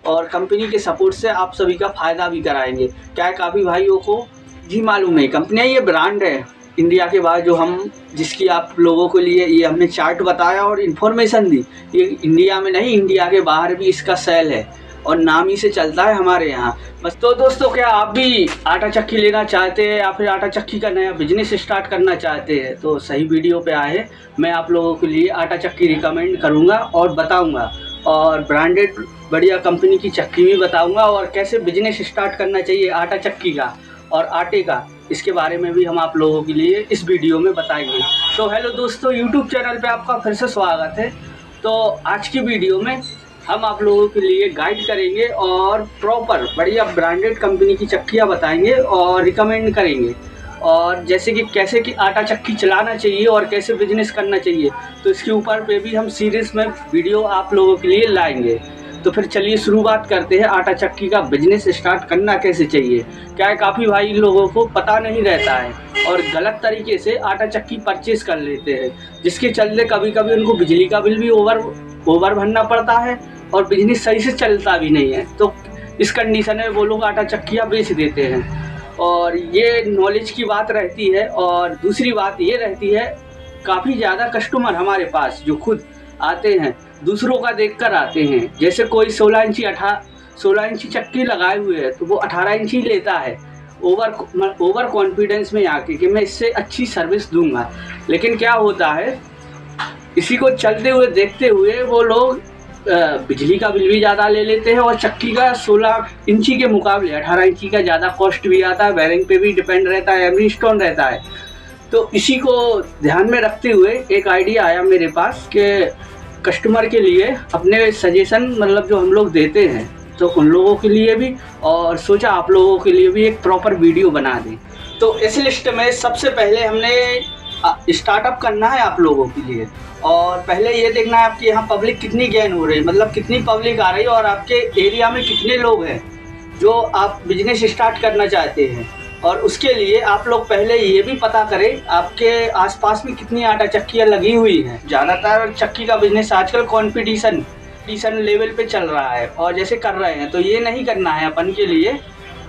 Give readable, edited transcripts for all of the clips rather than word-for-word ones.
और कंपनी के सपोर्ट से आप सभी का फ़ायदा भी कराएंगे। क्या है, काफ़ी भाइयों को जी मालूम नहीं, कंपनियाँ ये ब्रांड है इंडिया के बाहर, जो हम जिसकी आप लोगों के लिए ये हमने चार्ट बताया और इन्फॉर्मेशन दी। ये इंडिया में नहीं, इंडिया के बाहर भी इसका सेल है और नाम ही से चलता है हमारे यहाँ बस। तो दोस्तों, क्या आप भी आटा चक्की लेना चाहते हैं या फिर आटा चक्की का नया बिजनेस स्टार्ट करना चाहते हैं, तो सही वीडियो पे आए हैं। मैं आप लोगों के लिए आटा चक्की रिकमेंड करूँगा और बताऊँगा, और ब्रांडेड बढ़िया कंपनी की चक्की भी बताऊँगा, और कैसे बिजनेस स्टार्ट करना चाहिए आटा चक्की का और आटे का, इसके बारे में भी हम आप लोगों के लिए इस वीडियो में बताएंगे। तो हेलो दोस्तों, यूट्यूब चैनल पे आपका फिर से स्वागत है। तो आज की वीडियो में हम आप लोगों के लिए गाइड करेंगे और प्रॉपर बढ़िया ब्रांडेड कंपनी की चक्कियाँ बताएंगे और रिकमेंड करेंगे, और जैसे कि कैसे कि आटा चक्की चलाना चाहिए और कैसे बिजनेस करना चाहिए, तो इसके ऊपर पे भी हम सीरीज़ में वीडियो आप लोगों के लिए लाएंगे। तो फिर चलिए शुरुआत करते हैं। आटा चक्की का बिजनेस स्टार्ट करना कैसे चाहिए। क्या है, काफ़ी भाई लोगों को पता नहीं रहता है और गलत तरीके से आटा चक्की परचेज़ कर लेते हैं, जिसके चलते कभी कभी उनको बिजली का बिल भी ओवर भरना पड़ता है और बिजनेस सही से चलता भी नहीं है। तो इस कंडीशन में वो लोग आटा चक्कियाँ बेच देते हैं, और ये नॉलेज की बात रहती है। और दूसरी बात ये रहती है, काफ़ी ज़्यादा कस्टमर हमारे पास जो खुद आते हैं दूसरों का देखकर आते हैं। जैसे कोई 16 इंची चक्की लगाए हुए है तो वो 18 इंची लेता है, ओवर कॉन्फिडेंस में आके कि मैं इससे अच्छी सर्विस दूंगा। लेकिन क्या होता है, इसी को चलते हुए देखते हुए वो लोग बिजली का बिल भी ज़्यादा ले लेते हैं, और चक्की का 16 इंची के मुकाबले 18 इंची का ज़्यादा कॉस्ट भी आता है। बेरिंग पे भी डिपेंड रहता है, एवरी स्टोन रहता है। तो इसी को ध्यान में रखते हुए एक आइडिया आया मेरे पास कि कस्टमर के लिए अपने सजेशन मतलब जो हम लोग देते हैं, तो उन लोगों के लिए भी, और सोचा आप लोगों के लिए भी एक प्रॉपर वीडियो बना दें। तो इस लिस्ट में सबसे पहले हमने स्टार्टअप करना है आप लोगों के लिए, और पहले ये देखना है आपके यहाँ पब्लिक कितनी गेन हो रही है, मतलब कितनी पब्लिक आ रही है, और आपके एरिया में कितने लोग हैं जो आप बिजनेस स्टार्ट करना चाहते हैं। और उसके लिए आप लोग पहले ये भी पता करें आपके आसपास में कितनी आटा चक्कियाँ लगी हुई हैं। ज़्यादातर चक्की का बिजनेस आजकल कंपटीशन लेवल पे चल रहा है और जैसे कर रहे हैं, तो ये नहीं करना है अपन के लिए।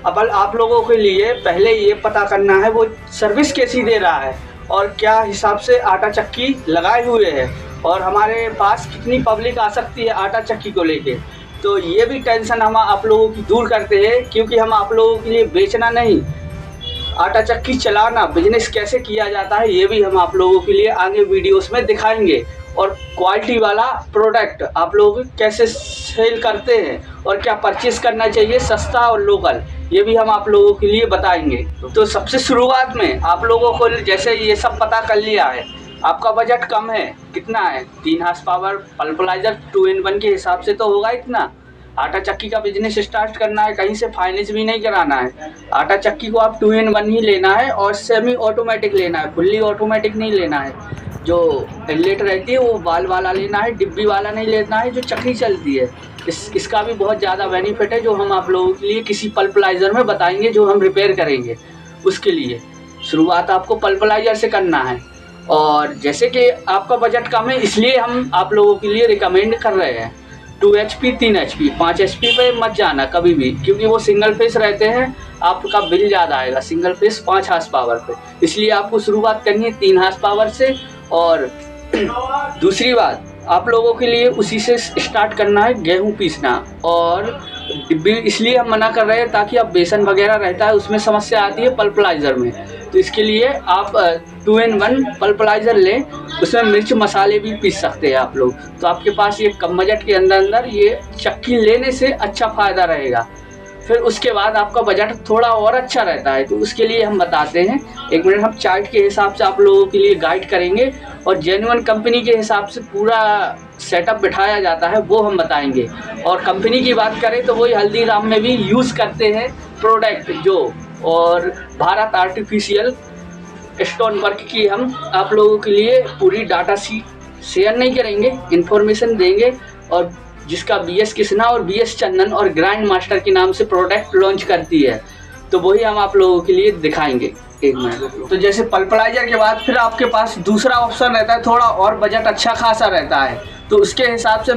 अपन आप लोगों के लिए पहले ये पता करना है वो सर्विस कैसी दे रहा है और क्या हिसाब से आटा चक्की लगाए हुए है, और हमारे पास कितनी पब्लिक आ सकती है आटा चक्की को लेके। तो ये भी टेंशन हम आप लोगों की दूर करते हैं, क्योंकि हम आप लोगों के लिए बेचना नहीं, आटा चक्की चलाना, बिजनेस कैसे किया जाता है, ये भी हम आप लोगों के लिए आगे वीडियोस में दिखाएंगे। और क्वालिटी वाला प्रोडक्ट आप लोग कैसे सेल करते हैं और क्या परचेस करना चाहिए सस्ता और लोकल, ये भी हम आप लोगों के लिए बताएंगे। तो सबसे शुरुआत में आप लोगों को जैसे ये सब पता कर लिया है, आपका बजट कम है, कितना है, 3 हार्स पावर पल्पलाइजर 2 in 1 के हिसाब से तो होगा इतना। आटा चक्की का बिजनेस स्टार्ट करना है, कहीं से फाइनेंस भी नहीं कराना है। आटा चक्की को आप 2 in 1 ही लेना है, और सेमी ऑटोमेटिक लेना है, फुल्ली ऑटोमेटिक नहीं लेना है। जो इनलेट रहती है वो बाल वाला लेना है, डिब्बी वाला नहीं लेना है जो चक्की चलती है। इसका भी बहुत ज़्यादा बेनिफिट है, जो हम आप लोगों के लिए किसी पल्पलाइजर में बताएंगे जो हम रिपेयर करेंगे। उसके लिए शुरुआत आपको पल्पलाइजर से करना है, और जैसे कि आपका बजट कम है इसलिए हम आप लोगों के लिए रिकमेंड कर रहे हैं 2 HP 3 HP 5 HP पे मत जाना कभी भी, क्योंकि वो सिंगल फेस रहते हैं, आपका बिल ज़्यादा आएगा। सिंगल फेस 5 हार्स पावर पे, इसलिए आपको शुरुआत करनी है 3 हार्स पावर से। और दूसरी बात, आप लोगों के लिए उसी से स्टार्ट करना है गेहूं पीसना। और डिब्बी इसलिए हम मना कर रहे हैं ताकि आप बेसन वगैरह रहता है उसमें समस्या आती है पल्पलाइजर में, तो इसके लिए आप 2 in 1 पल्पलाइजर लें, उसमें मिर्च मसाले भी पीस सकते हैं आप लोग। तो आपके पास ये कम बजट के अंदर ये चक्की लेने से अच्छा फ़ायदा रहेगा। फिर उसके बाद आपका बजट थोड़ा और अच्छा रहता है, तो उसके लिए हम बताते हैं। 1 मिनट, हम चार्ट के हिसाब से आप लोगों के लिए गाइड करेंगे, और जेन्युइन कंपनी के हिसाब से पूरा सेटअप बिठाया जाता है वो हम बताएंगे। और कंपनी की बात करें तो वही हल्दीराम में भी यूज़ करते हैं प्रोडक्ट जो, और भारत आर्टिफिशियल स्टोन वर्क की हम आप लोगों के लिए पूरी डाटा शीट शेयर नहीं करेंगे, इन्फॉर्मेशन देंगे। और जिसका BS कृष्णा और BS चंदन और ग्रांड मास्टर के नाम से प्रोडक्ट लॉन्च करती है, तो वही हम आप लोगों के लिए दिखाएंगे। 1 मिनट। तो जैसे पल्पलाइजर के बाद फिर आपके पास दूसरा ऑप्शन रहता है, थोड़ा और बजट अच्छा खासा रहता है, तो उसके हिसाब से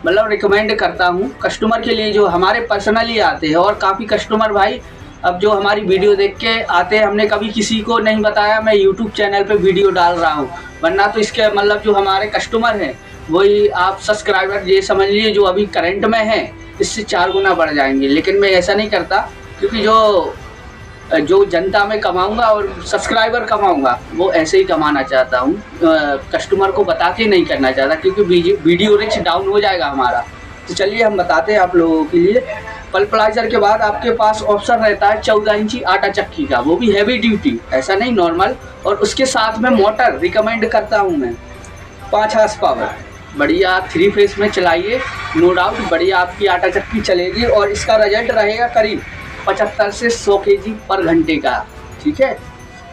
मतलब रिकमेंड करता हूँ कस्टमर के लिए जो हमारे पर्सनली आते हैं। और काफ़ी कस्टमर भाई अब जो हमारी वीडियो देख के आते हैं, हमने कभी किसी को नहीं बताया मैं यूट्यूब चैनल पे वीडियो डाल रहा हूँ, वरना तो इसके मतलब जो हमारे कस्टमर हैं वही आप सब्सक्राइबर ये समझ लीजिए जो अभी करंट में है इससे 4 गुना बढ़ जाएंगे। लेकिन मैं ऐसा नहीं करता, क्योंकि जो जनता में कमाऊंगा और सब्सक्राइबर कमाऊंगा वो ऐसे ही कमाना चाहता हूँ, कस्टमर को बता के नहीं करना चाहता, क्योंकि वीडियो रिच डाउन हो जाएगा हमारा। तो चलिए हम बताते हैं आप लोगों के लिए। पल्पलाइजर के बाद आपके पास ऑप्शन रहता है 14 इंची आटा चक्की का, वो भी हैवी ड्यूटी, ऐसा नहीं नॉर्मल। और उसके साथ में मोटर रिकमेंड करता हूँ मैं 5 हार्स पावर, बढ़िया 3 फेस में चलाइए, नो डाउट बढ़िया आपकी आटा चक्की चलेगी। और इसका रिजल्ट रहेगा करीब 75 से 100 केजी पर घंटे का, ठीक है।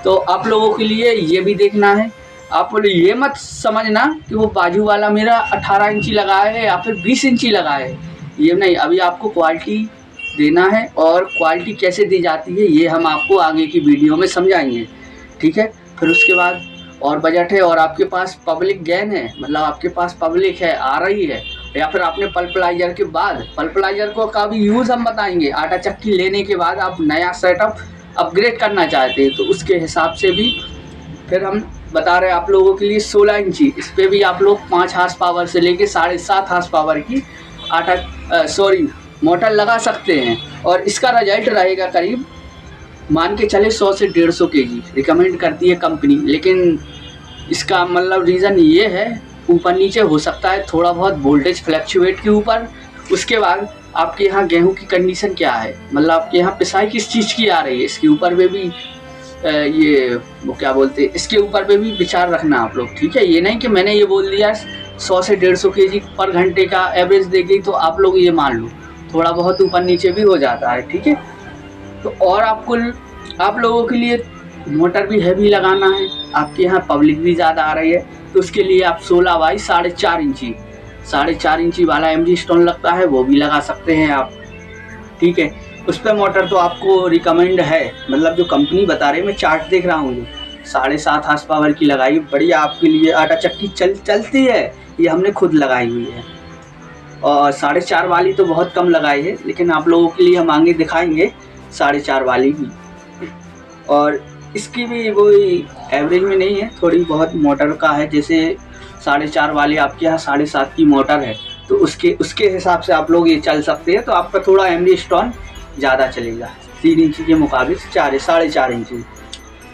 तो आप लोगों के लिए ये भी देखना है, आप ये मत समझना कि वो बाजू वाला मेरा 18 इंची लगा है या फिर 20 इंची लगा है, ये नहीं। अभी आपको क्वालिटी देना है, और क्वालिटी कैसे दी जाती है ये हम आपको आगे की वीडियो में समझाएंगे, ठीक है। फिर उसके बाद और बजट है, और आपके पास पब्लिक गेन है, मतलब आपके पास पब्लिक है आ रही है, या फिर आपने पल्पलाइजर के बाद पल्पलाइजर को का भी यूज़ हम बताएंगे। आटा चक्की लेने के बाद आप नया सेटअप अपग्रेड करना चाहते हैं तो उसके हिसाब से भी फिर हम बता रहे हैं आप लोगों के लिए 16 इंची, इस पर भी आप लोग 5 हार्स पावर से लेके 7.5 हार्स पावर की मोटर लगा सकते हैं। और इसका रिजल्ट रहेगा करीब मान के चले 100 से 150 केजी रिकमेंड करती है कंपनी। लेकिन इसका मतलब रीज़न ये है, ऊपर नीचे हो सकता है थोड़ा बहुत वोल्टेज फ्लैक्चुएट के ऊपर। उसके बाद आपके यहाँ गेहूं की कंडीशन क्या है, मतलब आपके यहाँ पिसाई किस चीज़ की आ रही है, इसके ऊपर पे भी ये वो क्या बोलते हैं, इसके ऊपर पे भी विचार रखना आप लोग, ठीक है। ये नहीं कि मैंने ये बोल दिया 100 से 150 केजी पर घंटे का एवरेज देगी तो आप लोग ये मान लो, थोड़ा बहुत ऊपर नीचे भी हो जाता है, ठीक है। तो और आप लोगों के लिए मोटर भी हैवी लगाना है, आपके यहाँ पब्लिक भी ज़्यादा आ रही है, तो उसके लिए आप 16 बाई 4.5 इंची वाला MG स्टोन लगता है, वो भी लगा सकते हैं आप, ठीक है। उस पर मोटर तो आपको रिकमेंड है, मतलब जो कंपनी बता रही है, मैं चार्ट देख रहा हूँ, 7.5 हार्स पावर की लगाई, बढ़िया आपके लिए आटा चक्की चलती है, ये हमने खुद लगाई हुई है। और 4.5 वाली तो बहुत कम लगाई है, लेकिन आप लोगों के लिए हम आगे दिखाएंगे 4.5 वाली भी। और इसकी भी कोई एवरेज में नहीं है, थोड़ी बहुत मोटर का है, जैसे 4.5 वाली आपके यहाँ 7.5 की मोटर है, तो उसके हिसाब से आप लोग ये चल सकते हैं। तो आपका थोड़ा MG स्टोन ज़्यादा चलेगा 3 इंची के मुकाबले 4.5 इंची,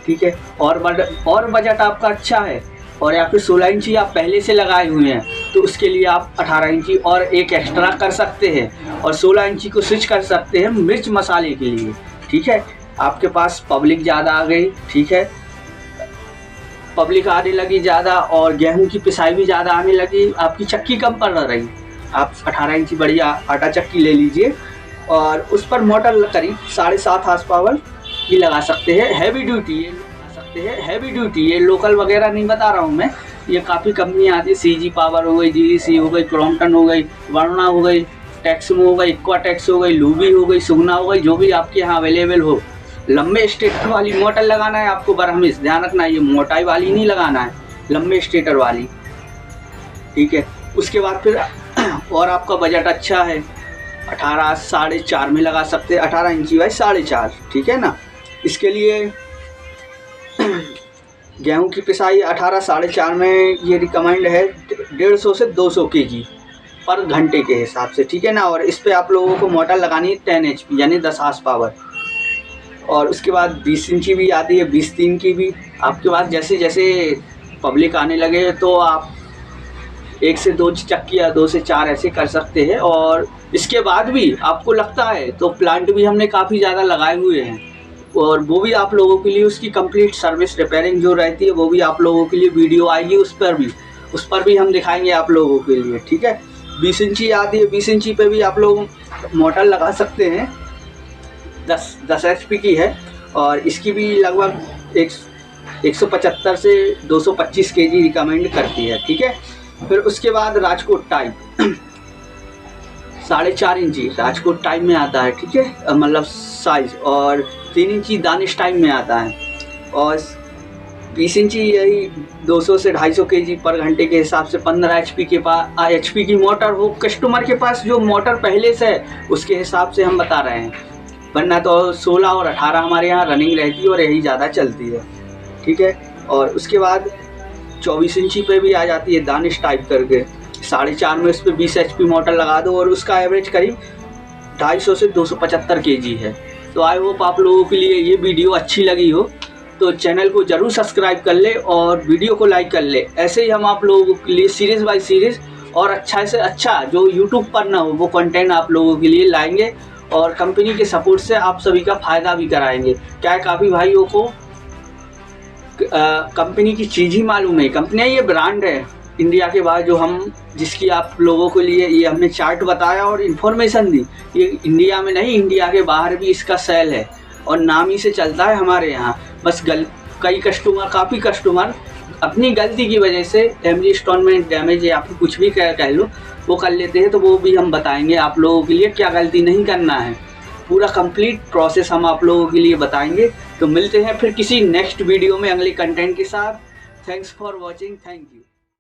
ठीक है। और बजट आपका अच्छा है, और या फिर 16 इंची आप पहले से लगाए हुए हैं तो उसके लिए आप 18 इंची और एक एक्स्ट्रा कर सकते हैं, और 16 इंची को स्विच कर सकते हैं मिर्च मसाले के लिए, ठीक है। आपके पास पब्लिक ज़्यादा आ गई, ठीक है, पब्लिक आने लगी ज़्यादा, और गेहूं की पिसाई भी ज़्यादा आने लगी, आपकी चक्की कम पड़ रही, आप 18 इंची बढ़िया आटा चक्की ले लीजिए, और उस पर मोटर करीब 7.5 हार्स पावर की लगा सकते हैं। हैवी ड्यूटी ये लोकल वगैरह नहीं बता रहा हूँ मैं, ये काफ़ी कंपनी आती है, CG पावर हो गई, GDC हो गई, क्रॉम्पटन हो गई, वरुणा हो गई, टेक्समो हो गई, इक्वाटेक्स हो गई, लूबी हो गई, सुगना हो गई, जो भी आपके यहाँ अवेलेबल हो। लंबे स्टेटर वाली मोटर लगाना है आपको, बरहमिश ध्यान रखना, ये मोटाई वाली नहीं लगाना है, लंबे स्टेटर वाली, ठीक है। उसके बाद फिर और आपका बजट अच्छा है, 18 4.5 में लगा सकते हैं, 18 इंची बाई 4.5, ठीक है ना। इसके लिए गेहूं की पिसाई 18 4.5 में ये रिकमेंड है 150 से 200 केजी पर घंटे के हिसाब से, ठीक है ना। और इस पे आप लोगों को मोटर लगानी है 10 HP यानी 10 हार्स पावर। और उसके बाद 20 इंची भी आती है, 20-3 की भी आपके पास। जैसे जैसे पब्लिक आने लगे तो आप 1 से 2 चक्की या 2 से 4 ऐसे कर सकते हैं। और इसके बाद भी आपको लगता है तो प्लांट भी हमने काफ़ी ज़्यादा लगाए हुए हैं, और वो भी आप लोगों के लिए उसकी कंप्लीट सर्विस रिपेयरिंग जो रहती है वो भी आप लोगों के लिए वीडियो आएगी, उस पर भी हम दिखाएंगे आप लोगों के लिए, ठीक है। 20 इंची आती है, 20 इंची पे भी आप लोग मोटर लगा सकते हैं, 10 HP की है, और इसकी भी लगभग 175 से 225 केजी रिकमेंड करती है, ठीक है। फिर उसके बाद राजकोट टाइप 4.5 इंची राजकोट टाइप में आता है, ठीक है, मतलब साइज। और 3 इंची दानिश टाइप में आता है, और 20 इंची यही 200 से 250 kg पर घंटे के हिसाब से 15 HP के पास HP की मोटर हो, कस्टमर के पास जो मोटर पहले से है उसके हिसाब से हम बता रहे हैं, वरना तो 16 और 18 हमारे यहाँ रनिंग रहती है और यही ज़्यादा चलती है। ठीक है, और उसके बाद 24 इंची पे भी आ जाती है दानिश टाइप करके, 4.5 में उस पर 20 HP मोटर लगा दो और उसका एवरेज करीब 250 से 275 kg है। तो आई होप आप लोगों के लिए ये वीडियो अच्छी लगी हो, तो चैनल को ज़रूर सब्सक्राइब कर ले और वीडियो को लाइक कर ले। ऐसे ही हम आप लोगों के लिए सीरीज़ बाय सीरीज़ और अच्छा से अच्छा जो यूट्यूब पर ना हो वो कंटेंट आप लोगों के लिए लाएंगे और कंपनी के सपोर्ट से आप सभी का फ़ायदा भी कराएंगे। क्या है, काफ़ी भाइयों को कंपनी की चीज़ ही मालूम है। कंपनी ये ब्रांड है इंडिया के बाहर, जो हम जिसकी आप लोगों के लिए ये हमने चार्ट बताया और इन्फॉर्मेशन दी। ये इंडिया में नहीं, इंडिया के बाहर भी इसका सेल है और नाम ही से चलता है हमारे यहाँ। बस काफ़ी कस्टमर अपनी गलती की वजह से इंस्टॉलमेंट डैमेज या फिर कुछ भी कह लो वो कर लेते हैं, तो वो भी हम बताएंगे आप लोगों के लिए क्या गलती नहीं करना है। पूरा कंप्लीट प्रोसेस हम आप लोगों के लिए बताएंगे। तो मिलते हैं फिर किसी नेक्स्ट वीडियो में अगले कंटेंट के साथ। Thanks for watching, thank you.